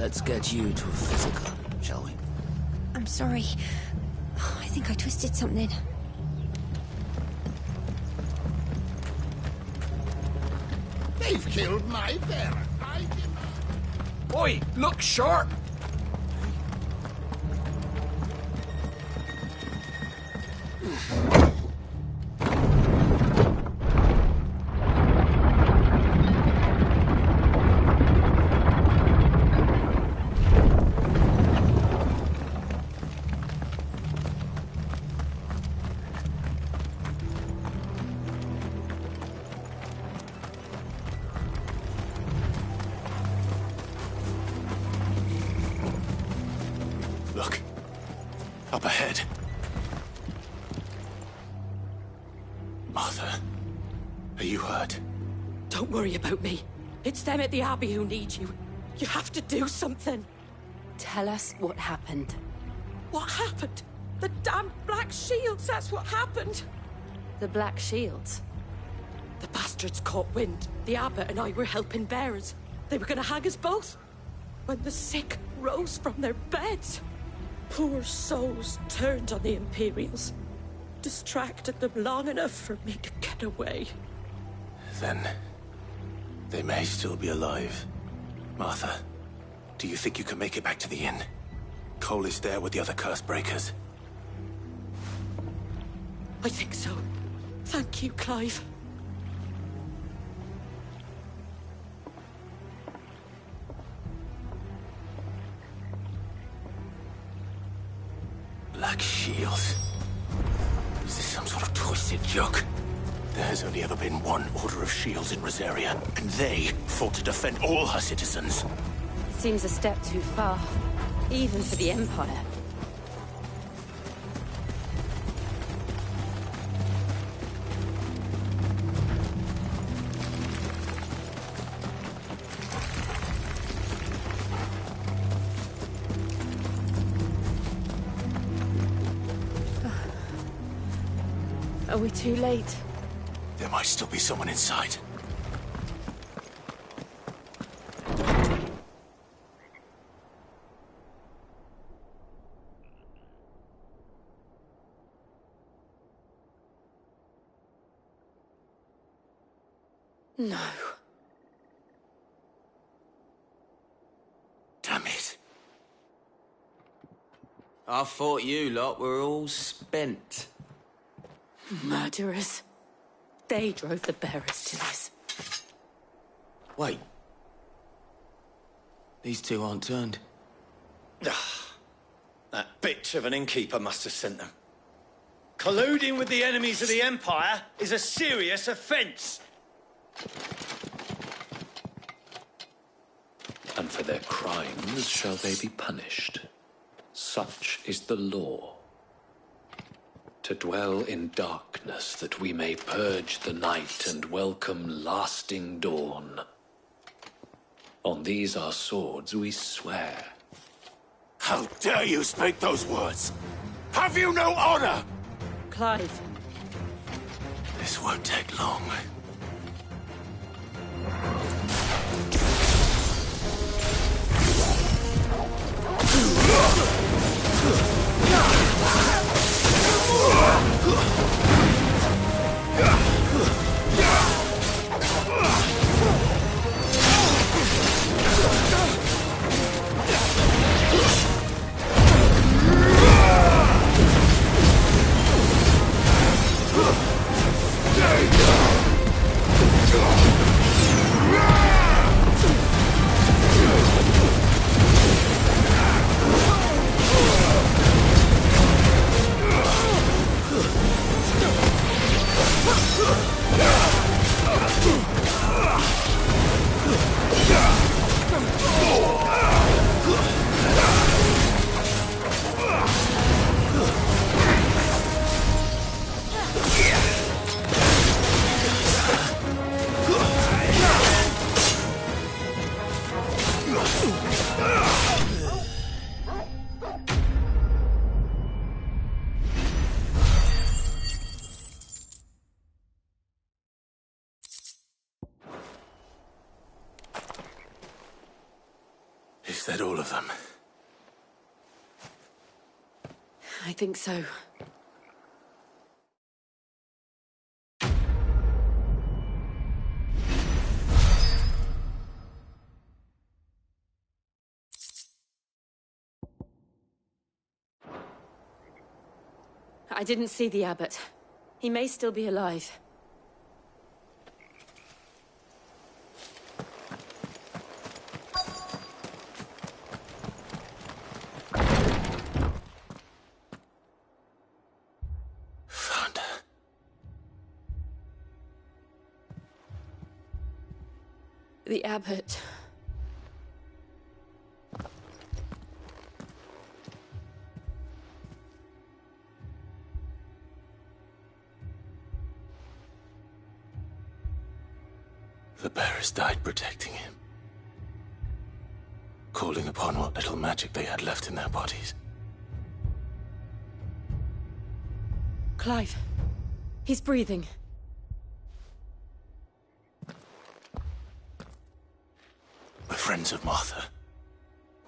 Let's get you to a physical, shall we? I'm sorry. I think I twisted something. They've killed my bear. Oi, look sharp! Look. Up ahead. Martha, are you hurt? Don't worry about me. It's them at the Abbey who need you. You have to do something. Tell us what happened. What happened? The damn Black Shields, that's what happened. The Black Shields? The bastards caught wind. The Abbot and I were helping bearers. They were gonna hang us both. When the sick rose from their beds, poor souls turned on the Imperials. Distracted them long enough for me to get away. Then they may still be alive. Martha, do you think you can make it back to the inn? Cole is there with the other curse breakers. I think so. Thank you, Clive. Black Shields? Is this some sort of twisted joke? There has only ever been one Order of Shields in Rosaria, and they fought to defend all her citizens. Seems a step too far, even for the Empire. Are we too late? There might still be someone inside. No. Damn it. I thought you lot were all spent. Murderers. They drove the bearers to this. Wait. These two aren't turned. That bitch of an innkeeper must have sent them. Colluding with the enemies of the Empire is a serious offence. And for their crimes shall they be punished. Such is the law. To dwell in darkness that we may purge the night and welcome lasting dawn. On these our swords we swear. How dare you speak those words? Have you no honor? Clive. This won't take long. There you go! Is that all of them? I think so. I didn't see the abbot. He may still be alive. Found her. The abbot. The bearers died protecting him. Calling upon what little magic they had left in their bodies. Clive. He's breathing. We're friends of Martha.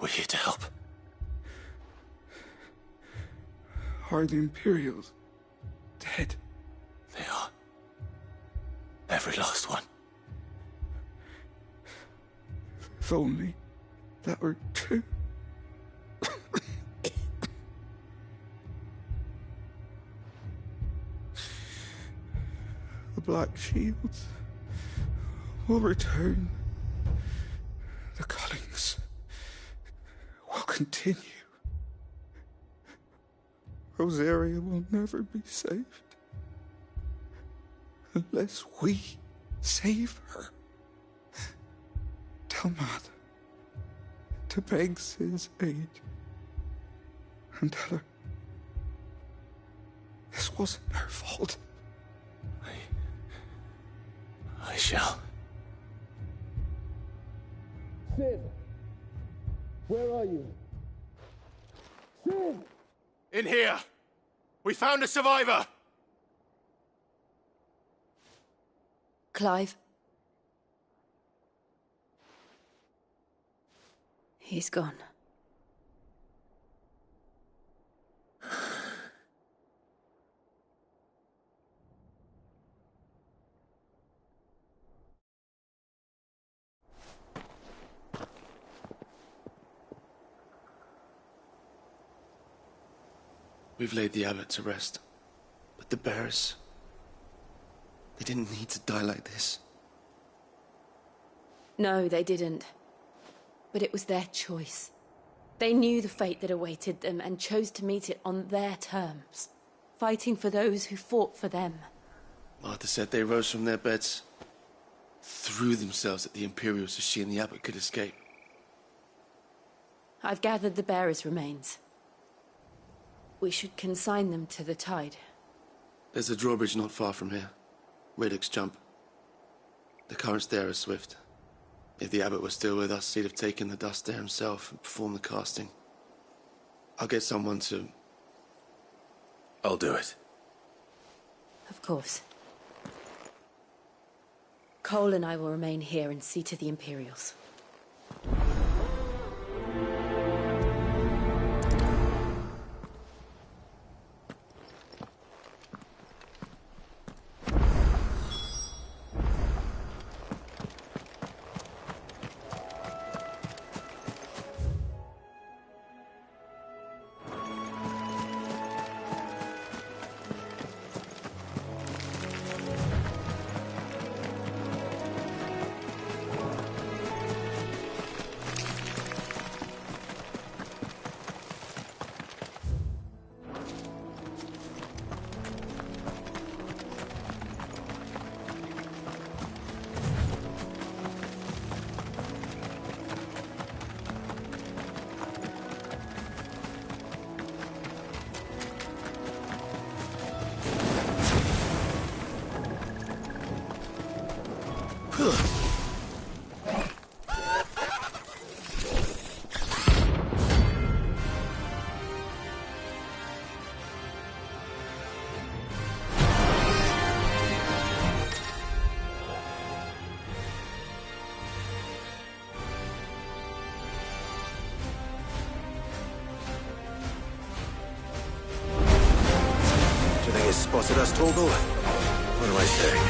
We're here to help. Are the Imperials dead? They are. Every last one. If only that were true. The Black Shields will return. The cullings will continue. Rosaria will never be saved unless we save her. Tell Martha to beg Sid's aid and tell her this wasn't her fault. I shall. Sid! Where are you? Sid! In here! We found a survivor! Clive. He's gone. We've laid the abbot to rest. But the bearers... they didn't need to die like this. No, they didn't. But it was their choice. They knew the fate that awaited them and chose to meet it on their terms, fighting for those who fought for them. Martha said they rose from their beds, threw themselves at the Imperials so she and the abbot could escape. I've gathered the bearers' remains. We should consign them to the tide. There's a drawbridge not far from here. Radix jump. The currents there are swift. If the abbot was still with us, he'd have taken the dust there himself and performed the casting. I'll get someone to... I'll do it. Of course. Cole and I will remain here and see to the Imperials. spotted us, Torgal? What am I saying?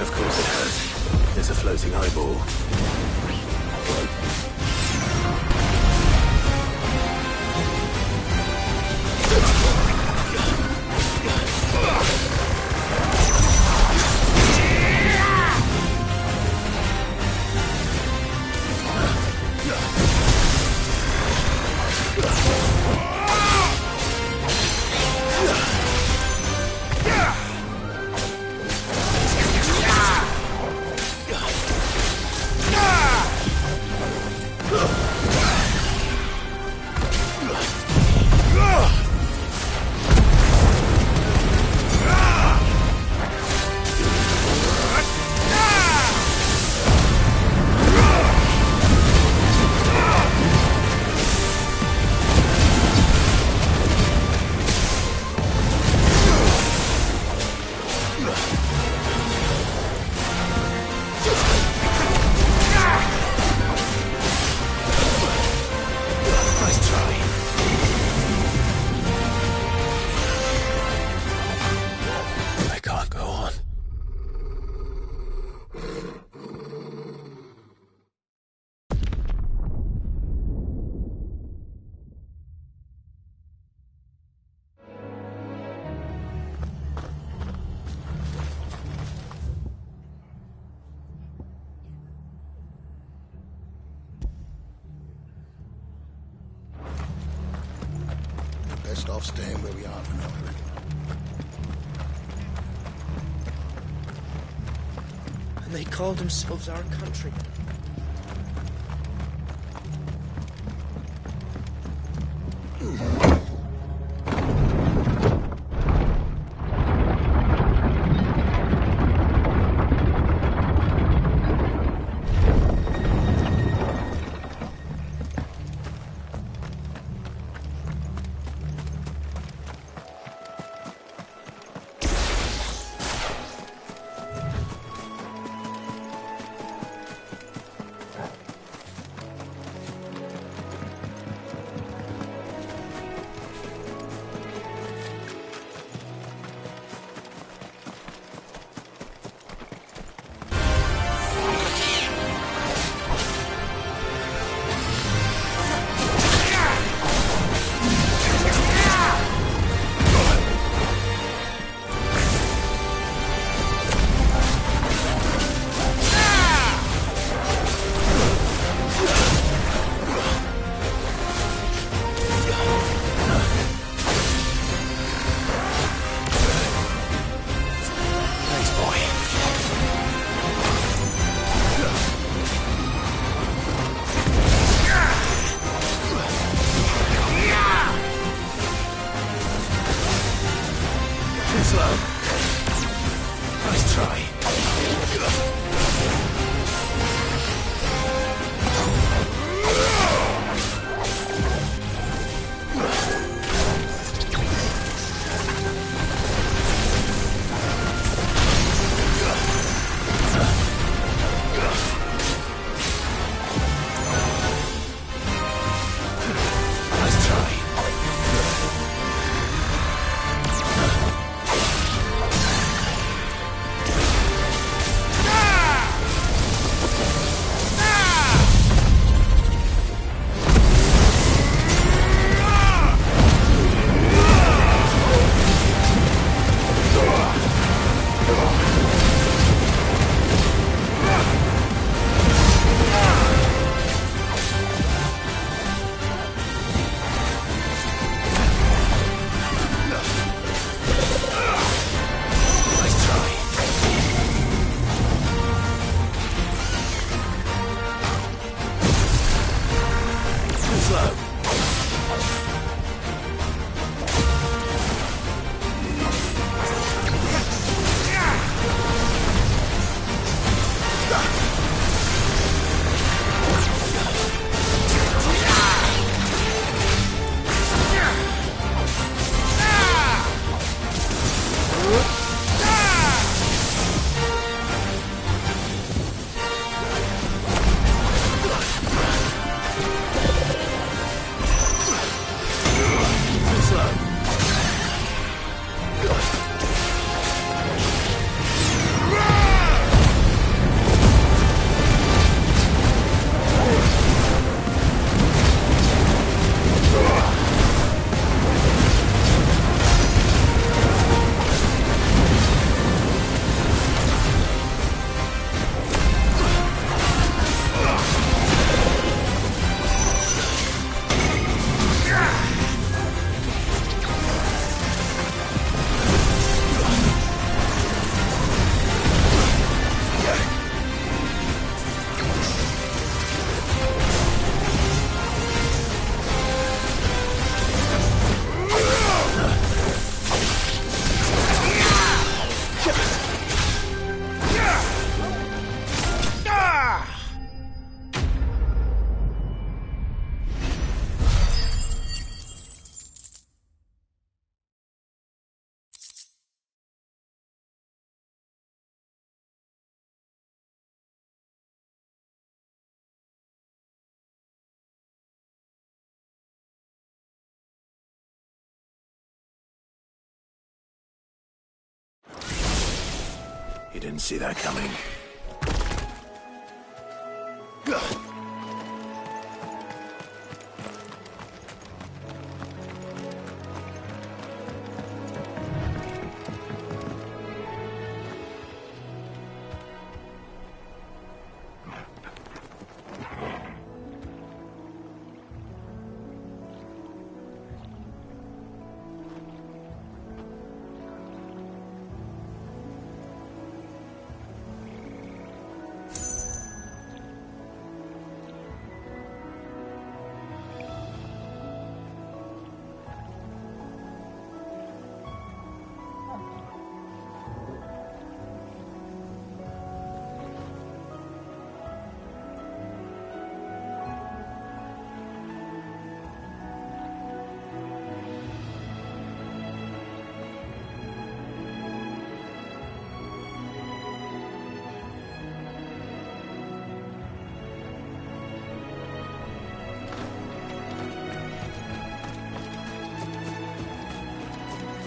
Of course it has. There's a floating eyeball. Best off staying where we are for now, I reckon. And they called themselves our country. You didn't see that coming.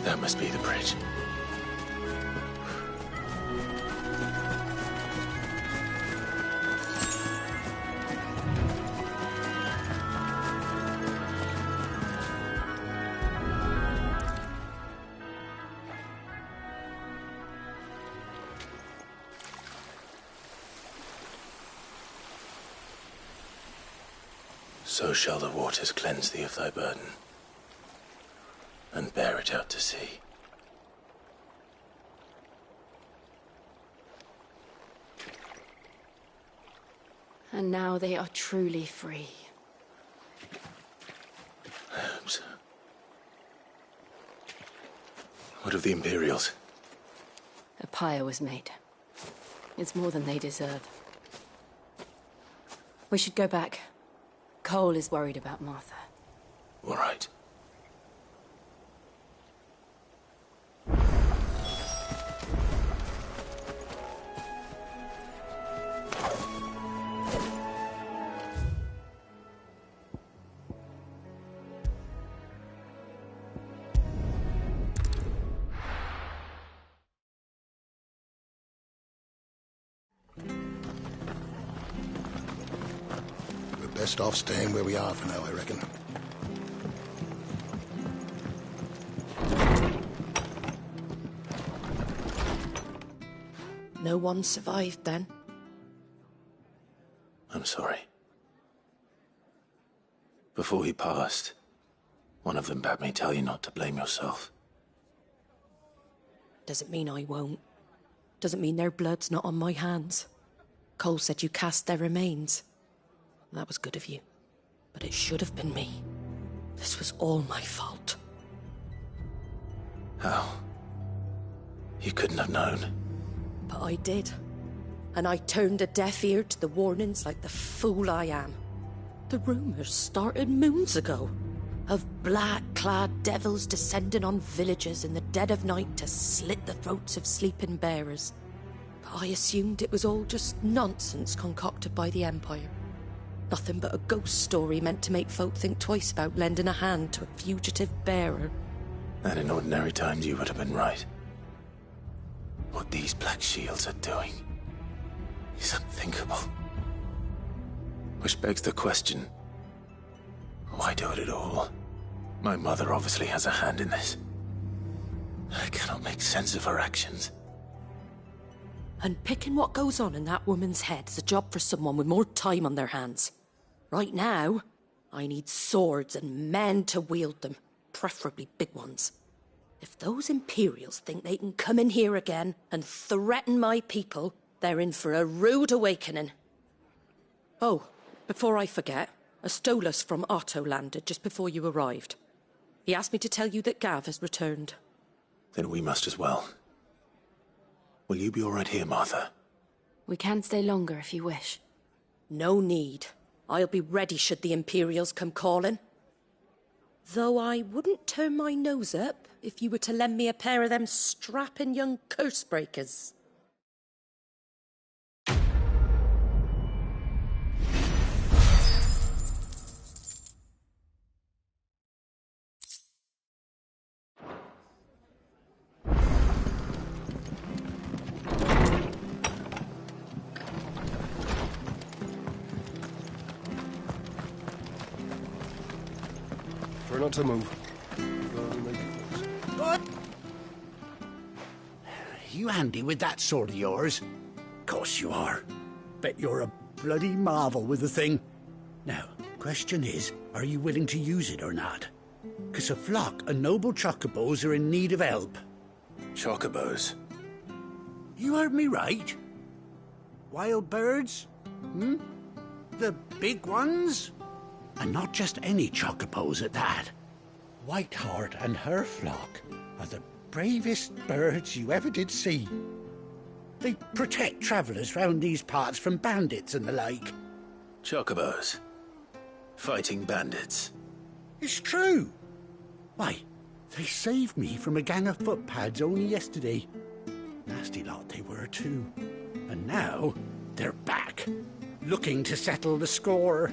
That must be the bridge. So shall the waters cleanse thee of thy burden, and bear it out to sea. And now they are truly free. I hope so. What of the Imperials? A pyre was made. It's more than they deserve. We should go back. Cole is worried about Martha. All right. Best off staying where we are for now, I reckon. No one survived then? I'm sorry. Before he passed, one of them bade me tell you not to blame yourself. Doesn't mean I won't. Doesn't mean their blood's not on my hands. Cole said you cast their remains. That was good of you. But it should have been me. This was all my fault. How? You couldn't have known. But I did. And I turned a deaf ear to the warnings like the fool I am. The rumours started moons ago. Of black-clad devils descending on villages in the dead of night to slit the throats of sleeping bearers. But I assumed it was all just nonsense concocted by the Empire. Nothing but a ghost story meant to make folk think twice about lending a hand to a fugitive bearer. And in ordinary times you would have been right. What these Black Shields are doing is unthinkable. Which begs the question, why do it at all? My mother obviously has a hand in this. I cannot make sense of her actions. And picking what goes on in that woman's head is a job for someone with more time on their hands. Right now, I need swords and men to wield them, preferably big ones. If those Imperials think they can come in here again and threaten my people, they're in for a rude awakening. Oh, before I forget, a Stolas from Otto landed just before you arrived. He asked me to tell you that Gav has returned. Then we must as well. Will you be all right here, Martha? We can stay longer if you wish. No need. I'll be ready should the Imperials come calling. Though I wouldn't turn my nose up if you were to lend me a pair of them strapping young curse-breakers. Try not to move. What? You handy with that sword of yours? Course you are. Bet you're a bloody marvel with the thing. Now, question is, are you willing to use it or not? 'Cause a flock of noble chocobos are in need of help. Chocobos? You heard me right. Wild birds? The big ones? And not just any chocobos at that. Whiteheart and her flock are the bravest birds you ever did see. They protect travellers round these parts from bandits and the like. Chocobos? Fighting bandits? It's true. Why, they saved me from a gang of footpads only yesterday. Nasty lot they were too. And now they're back, looking to settle the score.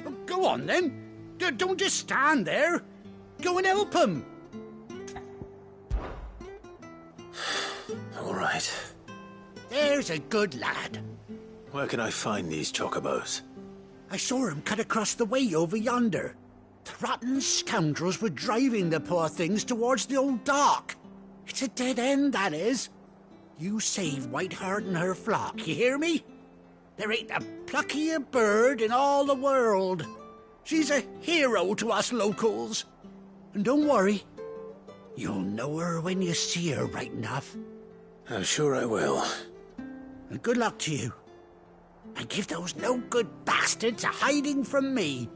Oh, go on then. Don't just stand there. Go and help them. All right. There's a good lad. Where can I find these chocobos? I saw 'em cut across the way over yonder. The rotten scoundrels were driving the poor things towards the old dock. It's a dead end, that is. You save Whiteheart and her flock, you hear me? There ain't a pluckier bird in all the world. She's a hero to us locals. And don't worry, you'll know her when you see her right enough. I'm sure I will. And good luck to you. And give those no-good bastards a hiding from me.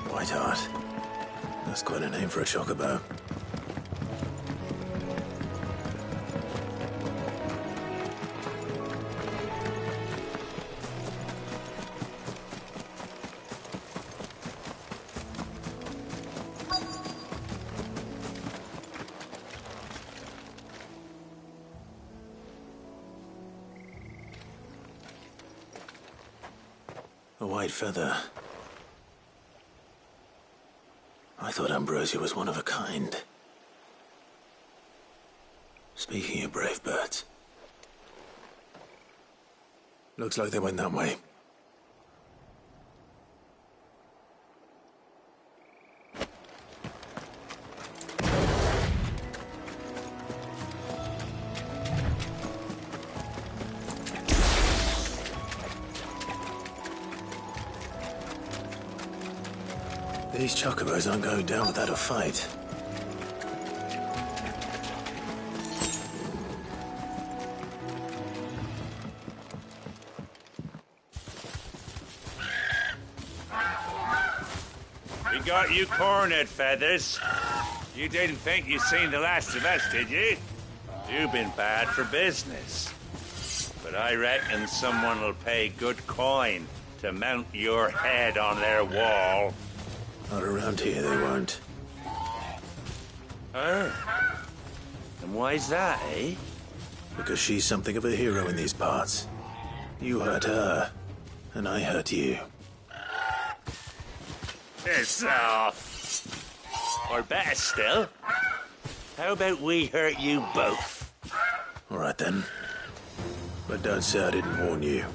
Whiteheart. That's quite a name for a chocobo. A white feather. I thought Ambrosia was one of a kind. Speaking of brave birds. Looks like they went that way. These chocobos aren't going down without a fight. We got you cornered, Feathers. You didn't think you'd seen the last of us, did you? You've been bad for business. But I reckon someone will pay good coin to mount your head on their wall. Not around here, they won't. Oh. And why's that, eh? Because she's something of a hero in these parts. You hurt her, and I hurt you. Piss off. Or better still, how about we hurt you both? All right then. But don't say I didn't warn you.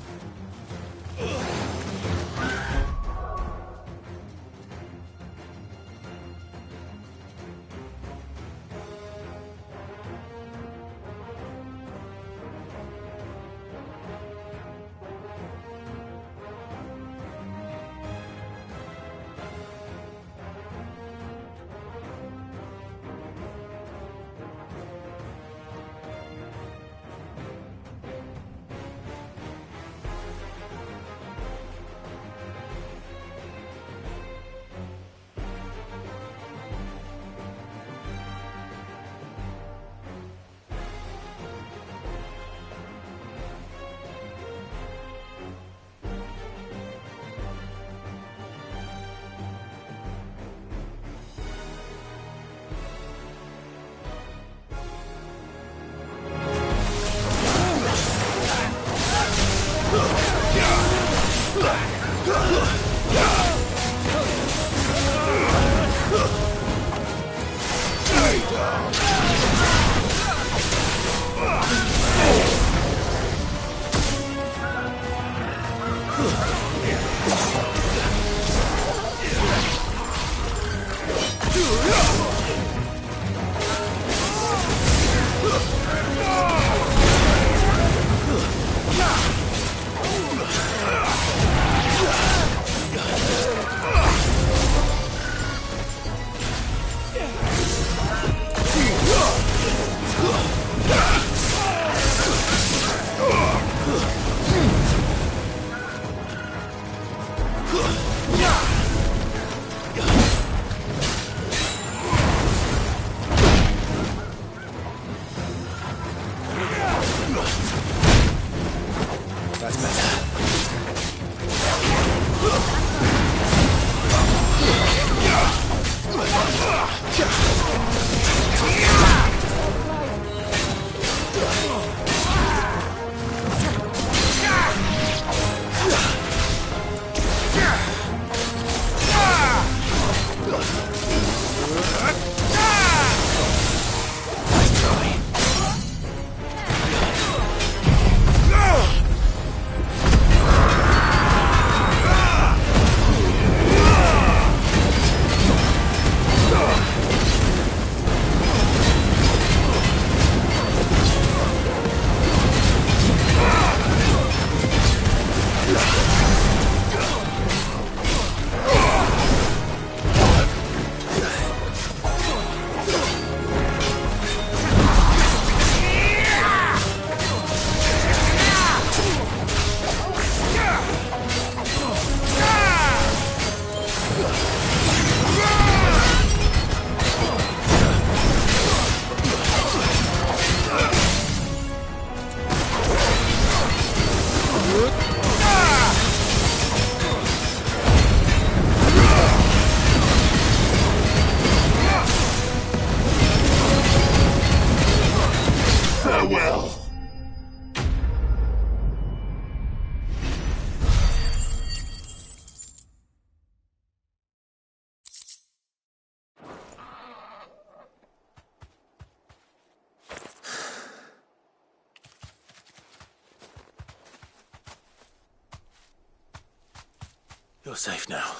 You're safe now.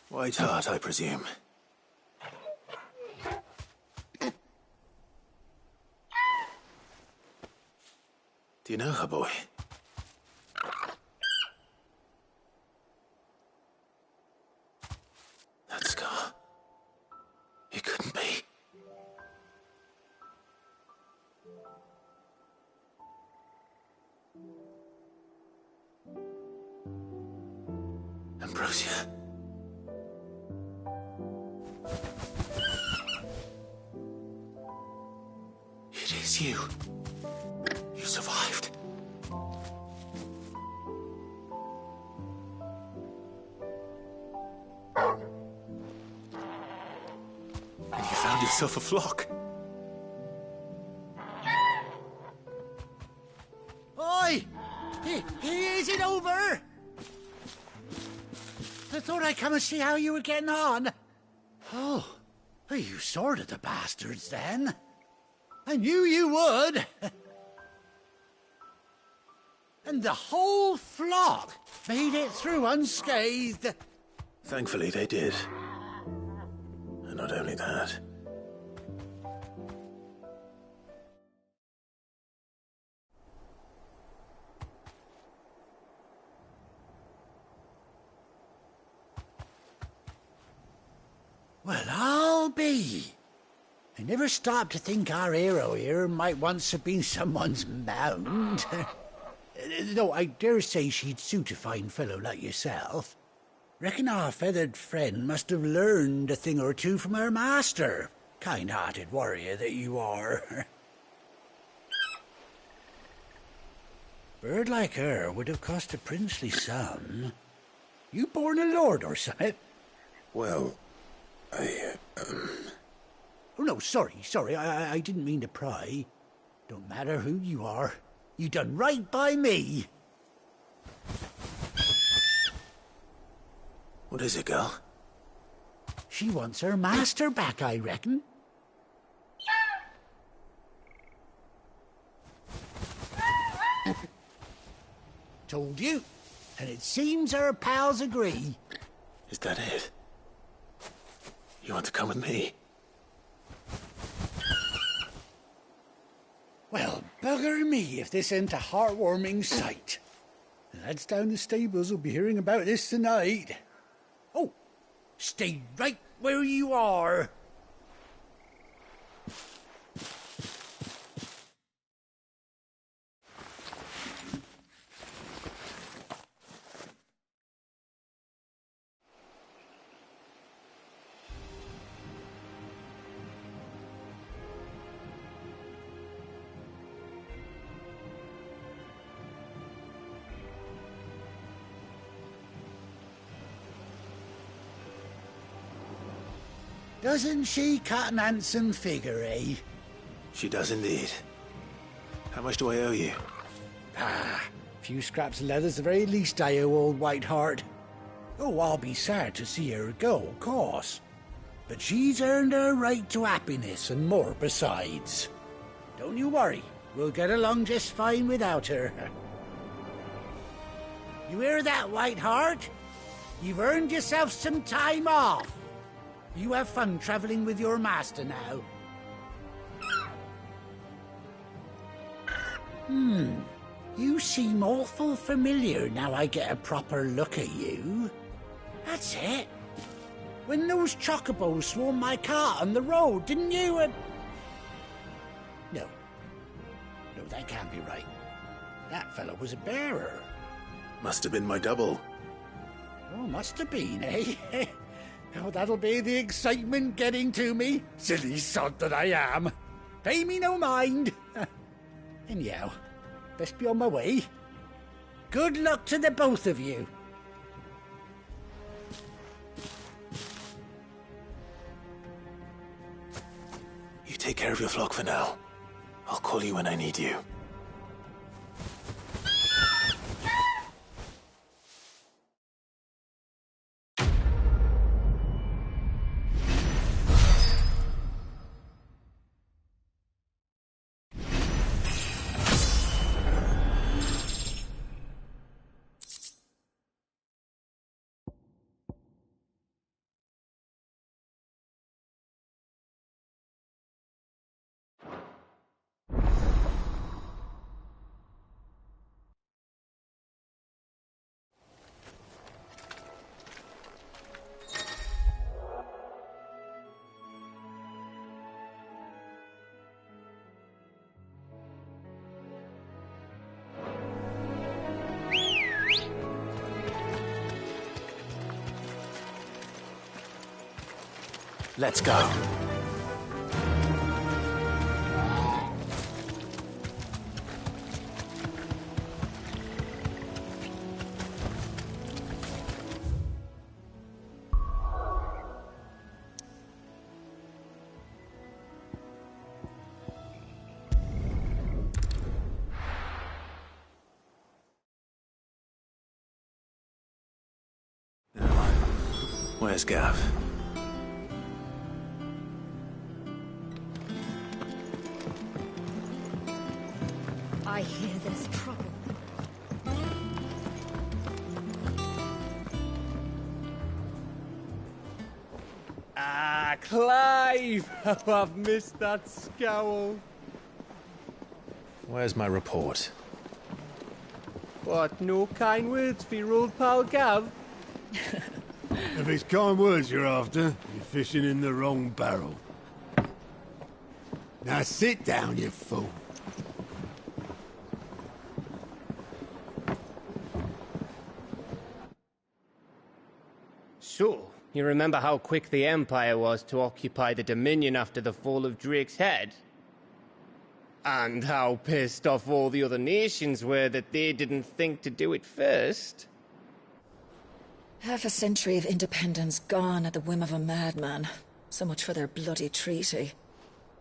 White Hart, I presume. Do you know her, boy? That scar. It couldn't be. Ambrosia. It is you. You survived. And you found yourself a flock. Oi! Is it over? I thought I'd come and see how you were getting on. Oh, you sorted the bastards then. I knew you would. And the whole flock made it through unscathed. Thankfully, they did. And not only that. Well, I'll be. I never stopped to think our hero here might once have been someone's mound. Though I dare say she'd suit a fine fellow like yourself. Reckon our feathered friend must have learned a thing or two from her master. Kind-hearted warrior that you are. Bird like her would have cost a princely sum. You born a lord or something? Well, Oh, no, sorry. I didn't mean to pry. Don't matter who you are. You done right by me. What is it, girl? She wants her master back, I reckon. Told you. And it seems her pals agree. Is that it? You want to come with me? Well, bugger me if this ain't a heartwarming sight. The lads down the stables will be hearing about this tonight. Oh, stay right where you are. Doesn't she cut an handsome figure, eh? She does indeed. How much do I owe you? A few scraps of leather's the very least I owe old White Hart. Oh, I'll be sad to see her go, of course. But she's earned her right to happiness and more besides. Don't you worry, we'll get along just fine without her. You hear that, White Hart? You've earned yourself some time off. You have fun traveling with your master now. You seem awful familiar now I get a proper look at you. That's it. When those chocobos swarmed my cart on the road, didn't you? No, that can't be right. That fellow was a bearer. Must have been my double. Oh, must have been, eh? Oh, that'll be the excitement getting to me. Silly sod that I am. Pay me no mind. Anyhow, best be on my way. Good luck to the both of you. You take care of your flock for now. I'll call you when I need you. Let's go. Where's Gav? I hear there's trouble. Ah, Clive! How I've missed that scowl. Where's my report? What, no kind words for your old pal Gav? If it's kind words you're after, you're fishing in the wrong barrel. Now sit down, you fool. So, you remember how quick the Empire was to occupy the Dominion after the fall of Drake's head? And how pissed off all the other nations were that they didn't think to do it first? Half a century of independence gone at the whim of a madman. So much for their bloody treaty.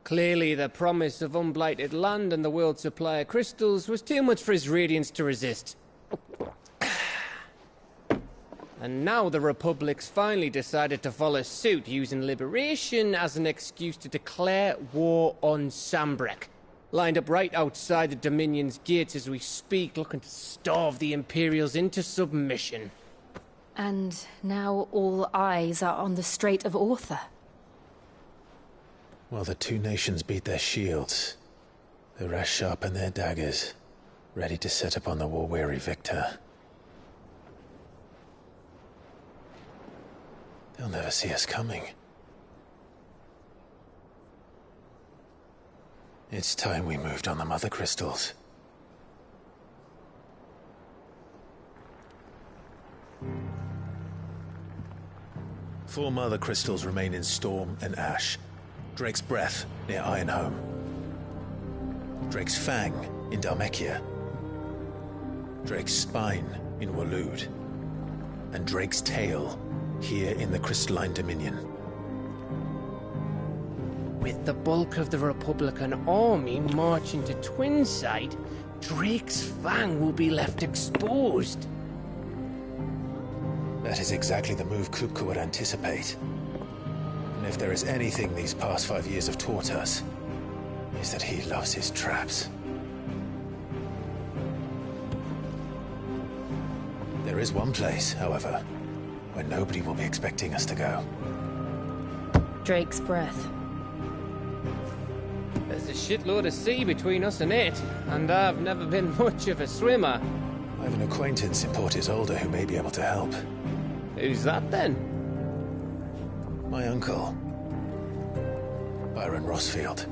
Clearly, the promise of unblighted land and the world's supply of crystals was too much for his radiance to resist. And now the Republic's finally decided to follow suit, using liberation as an excuse to declare war on Sambrek. Lined up right outside the Dominion's gates as we speak, looking to starve the Imperials into submission. And now all eyes are on the Strait of Author. While the two nations beat their shields, the rest sharpen their daggers, ready to set upon the war-weary victor. They'll never see us coming. It's time we moved on the Mother Crystals. Four Mother Crystals remain in Storm and Ash. Drake's Breath near Ironhome. Drake's Fang in Dhalmekia. Drake's Spine in Waloed. And Drake's Tail here in the Crystalline Dominion. With the bulk of the Republican army marching to Twinside, Drake's Fang will be left exposed. That is exactly the move Kupka would anticipate. And if there is anything these past 5 years have taught us, is that he loves his traps. There is one place, however, where nobody will be expecting us to go. Drake's Breath. There's a shitload of sea between us and it, and I've never been much of a swimmer. I have an acquaintance in Port Isolde who may be able to help. Who's that then? My uncle, Byron Rosfield.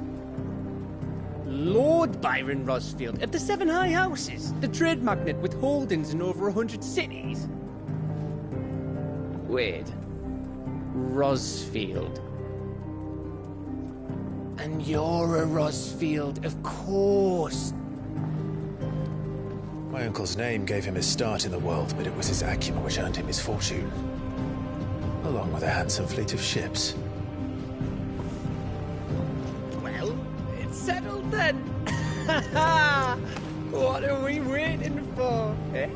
Lord Byron Rosfield of the Seven High Houses, the trade magnate with holdings in over 100 cities. Wait, Rosfield. And you're a Rosfield, of course. My uncle's name gave him his start in the world, but it was his acumen which earned him his fortune. Along with a handsome fleet of ships. Well, it's settled then. What are we waiting for, eh?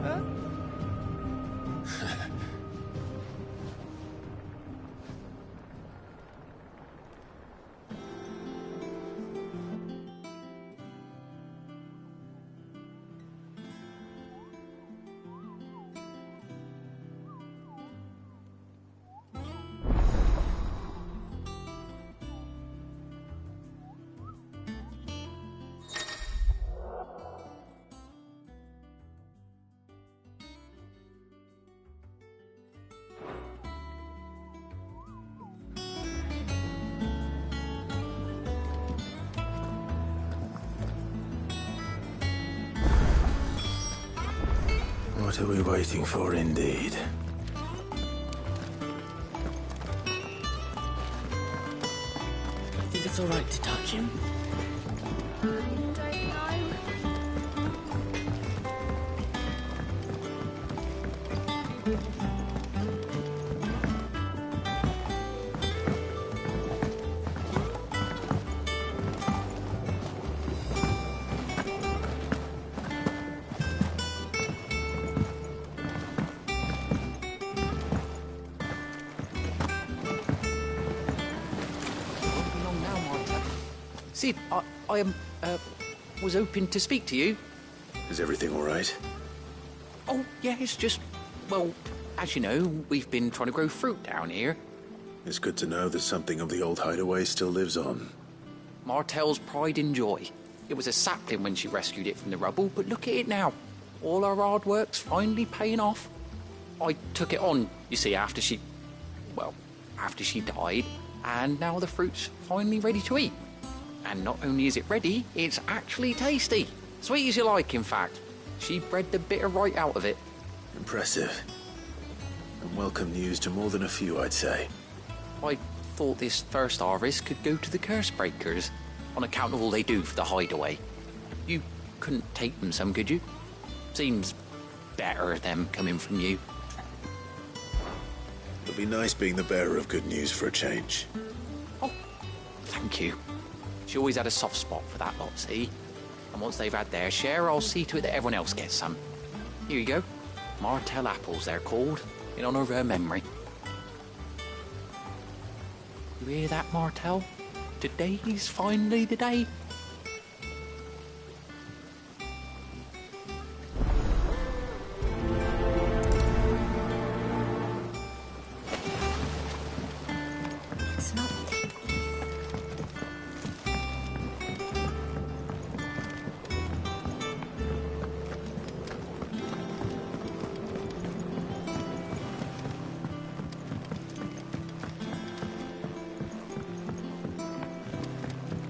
Huh? What are we waiting for, indeed? that's all right to touch him? Sid, I was hoping to speak to you. Is everything all right? Oh, yeah, it's just, well, as you know, we've been trying to grow fruit down here. It's good to know that something of the old hideaway still lives on. Martel's pride and joy. It was a sapling when she rescued it from the rubble, but look at it now. All our hard work's finally paying off. I took it on, you see, after she died, and now the fruit's finally ready to eat. And not only is it ready, it's actually tasty. Sweet as you like, in fact. She bred the bitter right out of it. Impressive. And welcome news to more than a few, I'd say. I thought this first harvest could go to the curse breakers, on account of all they do for the hideaway. You couldn't take them some, could you? Seems better, them coming from you. It'll be nice being the bearer of good news for a change. Oh, thank you. She always had a soft spot for that lot, see? And once they've had their share, I'll see to it that everyone else gets some. Here you go. Martel apples, they're called, in honour of her memory. You hear that, Martel? Today's finally the day. It's not.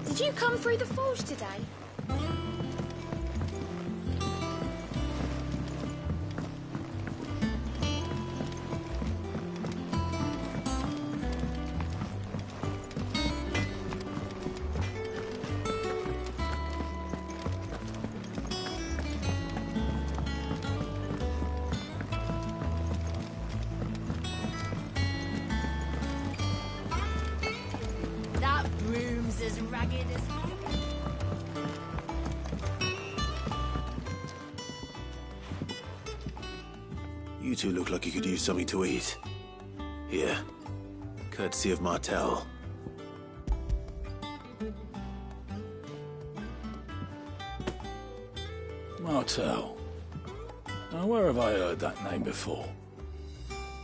Did you come through the forge today? That broom's as ragged as You two look like you could use something to eat. Here. Courtesy of Martel. Martel. Now, where have I heard that name before?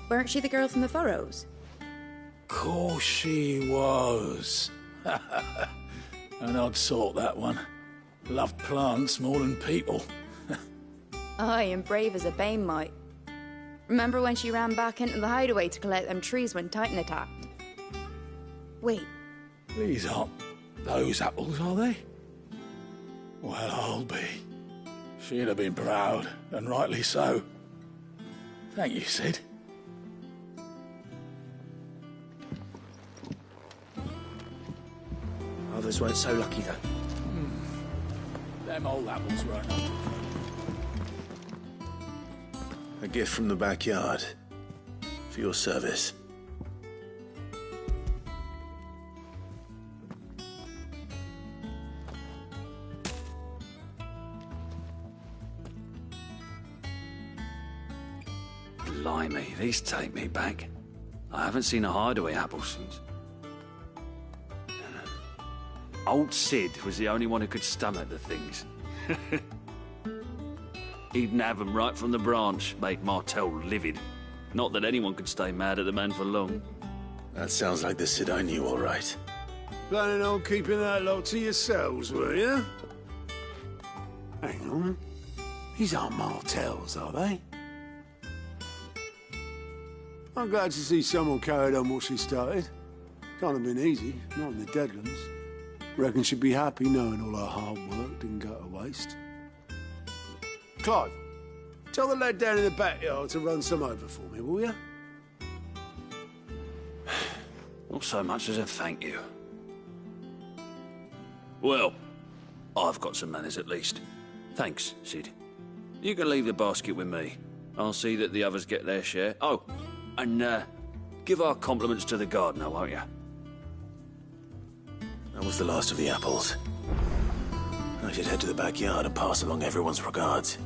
Weren't she the girl from the furrows? Course she was. An odd sort, that one. Loved plants more than people. Aye, and brave as a bane might. Remember when she ran back into the hideaway to collect them trees when Titan attacked? Wait. These aren't those apples, are they? Well, I'll be. She'd have been proud, and rightly so. Thank you, Sid. Others weren't so lucky, though. Them old apples weren't up to A gift from the backyard. For your service. Blimey, these take me back. I haven't seen a hideaway apple since. Old Sid was the only one who could stomach the things. He'd nab them right from the branch, make Martel livid. Not that anyone could stay mad at the man for long. That sounds like the Sid I knew, all right. Planning on keeping that lot to yourselves, were you? Hang on. These aren't Martels, are they? I'm glad to see someone carried on what she started. Can't have been easy, not in the Deadlands. Reckon she'd be happy knowing all her hard work didn't go to waste. Clive, tell the lad down in the backyard to run some over for me, will you? Not so much as a thank you. Well, I've got some manners at least. Thanks, Sid. You can leave the basket with me. I'll see that the others get their share. Oh, and give our compliments to the gardener, won't you? That was the last of the apples. I should head to the backyard and pass along everyone's regards.